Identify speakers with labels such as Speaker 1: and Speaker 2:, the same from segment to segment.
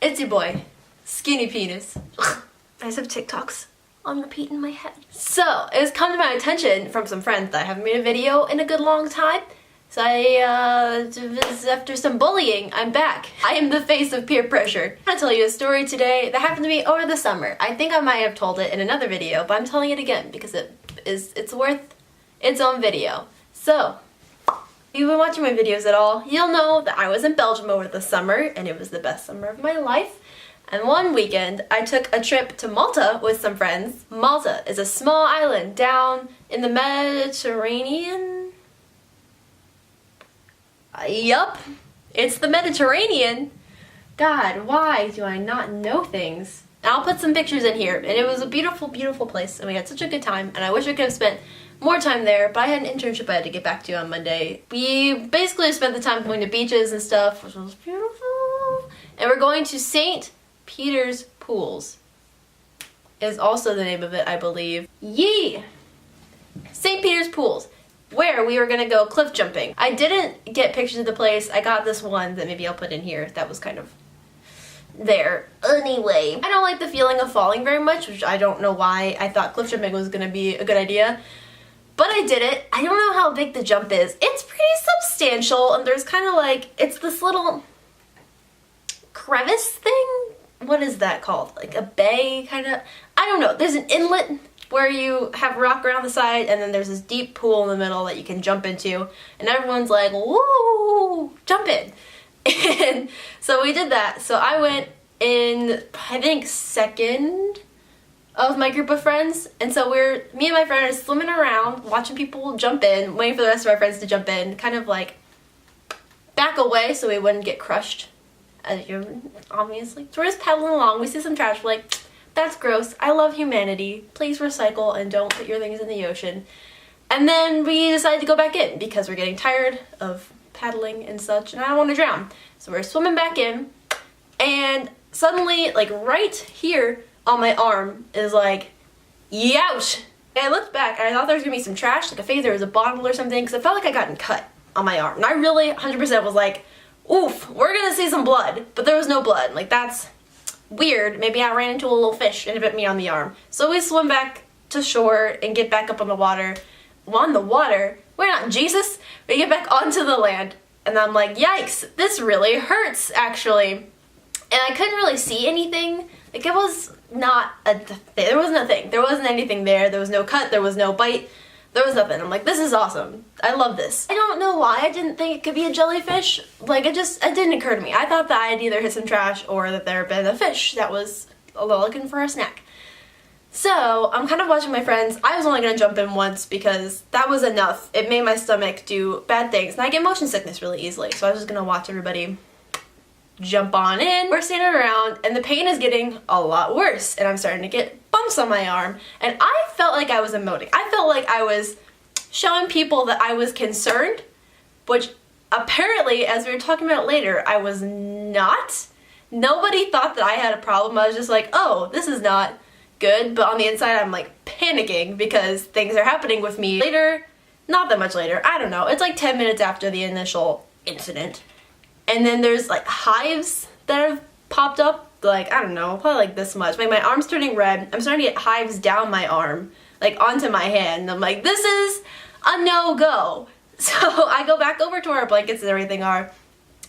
Speaker 1: It's your boy, Skinny Penis. I just have TikToks on repeat in my head. So, it has come to my attention from some friends that I haven't made a video in a good long time. So after some bullying, I'm back. I am the face of peer pressure. I'm gonna tell you a story today that happened to me over the summer. I think I might have told it in another video, but I'm telling it again because it's worth its own video. So, if you've been watching my videos at all, you'll know that I was in Belgium over the summer, and it was the best summer of my life. And one weekend, I took a trip to Malta with some friends. Malta is a small island down in the Mediterranean. Yup, it's the Mediterranean. God, why do I not know things? And I'll put some pictures in here, and it was a beautiful, beautiful place, and we had such a good time, and I wish I could have spent more time there, but I had an internship I had to get back to on Monday. We basically spent the time going to beaches and stuff, which was beautiful. And we're going to St. Peter's Pools is also the name of it, I believe. Yee! St. Peter's Pools, where we were gonna go cliff jumping. I didn't get pictures of the place. I got this one that maybe I'll put in here that was kind of there. Anyway, I don't like the feeling of falling very much, which I don't know why I thought cliff jumping was gonna be a good idea. But I did it. I don't know how big the jump is. It's pretty substantial, and there's kind of like, it's this little crevice thing? What is that called? Like a bay, kind of? I don't know. There's an inlet where you have rock around the side, and then there's this deep pool in the middle that you can jump into, and everyone's like, woo, jump in. And so we did that. So I went in, I think, second of my group of friends, and so me and my friend are swimming around, watching people jump in, waiting for the rest of our friends to jump in, kind of like back away so we wouldn't get crushed, as you obviously. So we're just paddling along, we see some trash, we're like, that's gross, I love humanity, please recycle and don't put your things in the ocean. And then we decided to go back in because we're getting tired of paddling and such, and I don't want to drown. So we're swimming back in, and suddenly, like right here on my arm is like, youch! And I looked back and I thought there was gonna be some trash, like there was a bottle or something, because I felt like I gotten cut on my arm. And I really 100% was like, oof, we're gonna see some blood. But there was no blood. Like, that's weird. Maybe I ran into a little fish and it bit me on the arm. So we swim back to shore and get back up on the water. On the water? We're not Jesus. We get back onto the land. And I'm like, yikes, this really hurts, actually. And I couldn't really see anything. Like, it was not there wasn't a thing. There wasn't anything there. There was no cut. There was no bite. There was nothing. I'm like, this is awesome. I love this. I don't know why I didn't think it could be a jellyfish. Like, it didn't occur to me. I thought that I had either hit some trash or that there had been a fish that was looking for a snack. So, I'm kind of watching my friends. I was only going to jump in once because that was enough. It made my stomach do bad things. And I get motion sickness really easily. So I was just going to watch everybody jump on in. We're standing around and the pain is getting a lot worse, and I'm starting to get bumps on my arm, and I felt like I was emoting. I felt like I was showing people that I was concerned, which apparently, as we were talking about later, I was not. Nobody thought that I had a problem. I was just like, oh, this is not good, but on the inside I'm like panicking because things are happening with me. Later, not that much later, I don't know, it's like 10 minutes after the initial incident. And then there's like hives that have popped up, like, I don't know, probably like this much. Like, my arm's turning red. I'm starting to get hives down my arm, like onto my hand. And I'm like, this is a no-go. So I go back over to where our blankets and everything are,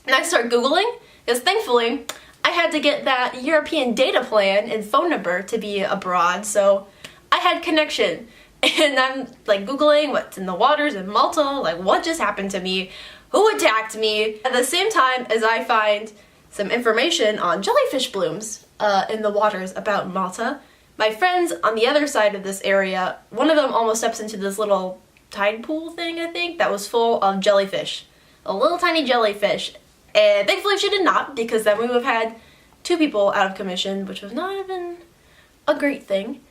Speaker 1: and I start Googling, because thankfully I had to get that European data plan and phone number to be abroad, so I had connection. And I'm like Googling what's in the waters in Malta, like what just happened to me, who attacked me, at the same time as I find some information on jellyfish blooms in the waters about Malta. My friends on the other side of this area, one of them almost steps into this little tide pool thing, I think, that was full of jellyfish. A little tiny jellyfish. And thankfully she did not, because then we would have had 2 people out of commission, which would not have been a great thing.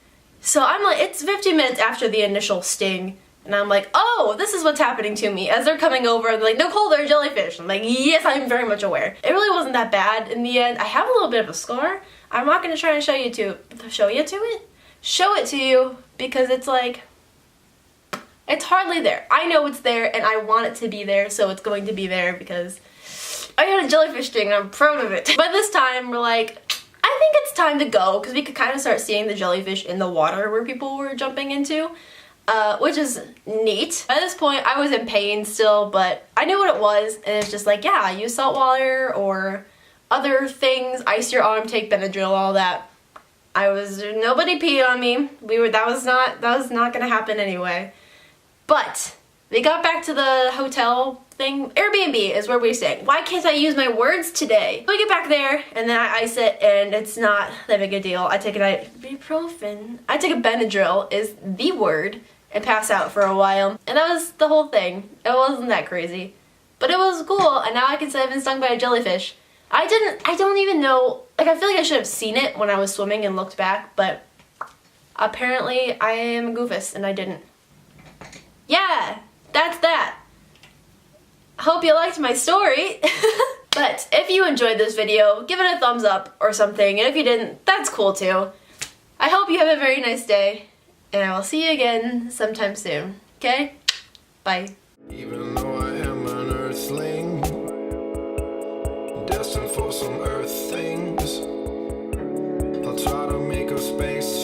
Speaker 1: So I'm like, it's 15 minutes after the initial sting, and I'm like, oh, this is what's happening to me. As they're coming over, they're like, Nicole, they're jellyfish. I'm like, yes, I'm very much aware. It really wasn't that bad in the end. I have a little bit of a scar. I'm not going to try and show it to you, because it's like, it's hardly there. I know it's there, and I want it to be there, so it's going to be there, because I got a jellyfish sting and I'm proud of it. By this time, we're like, I think it's time to go, because we could kind of start seeing the jellyfish in the water where people were jumping into, which is neat. By this point, I was in pain still, but I knew what it was, and it's just like, yeah, use salt water or other things, ice your arm, take Benadryl, all that. Nobody peed on me. That was not gonna happen anyway. But we got back to the hotel thing. Airbnb is where we stay. Why can't I use my words today? We get back there, and then I ice it, and it's not that big a deal. I take ibuprofen. I take a Benadryl is the word, and pass out for a while. And that was the whole thing. It wasn't that crazy. But it was cool, and now I can say I've been stung by a jellyfish. I don't even know, like, I feel like I should have seen it when I was swimming and looked back, but apparently I am a goofus and I didn't. Yeah, that's that. Hope you liked my story. But if you enjoyed this video, give it a thumbs up or something, and if you didn't, that's cool too. I hope you have a very nice day, and I will see you again sometime soon. Okay? Bye.
Speaker 2: Even though I am an earthling, destined for some earth things, I'll try to make a space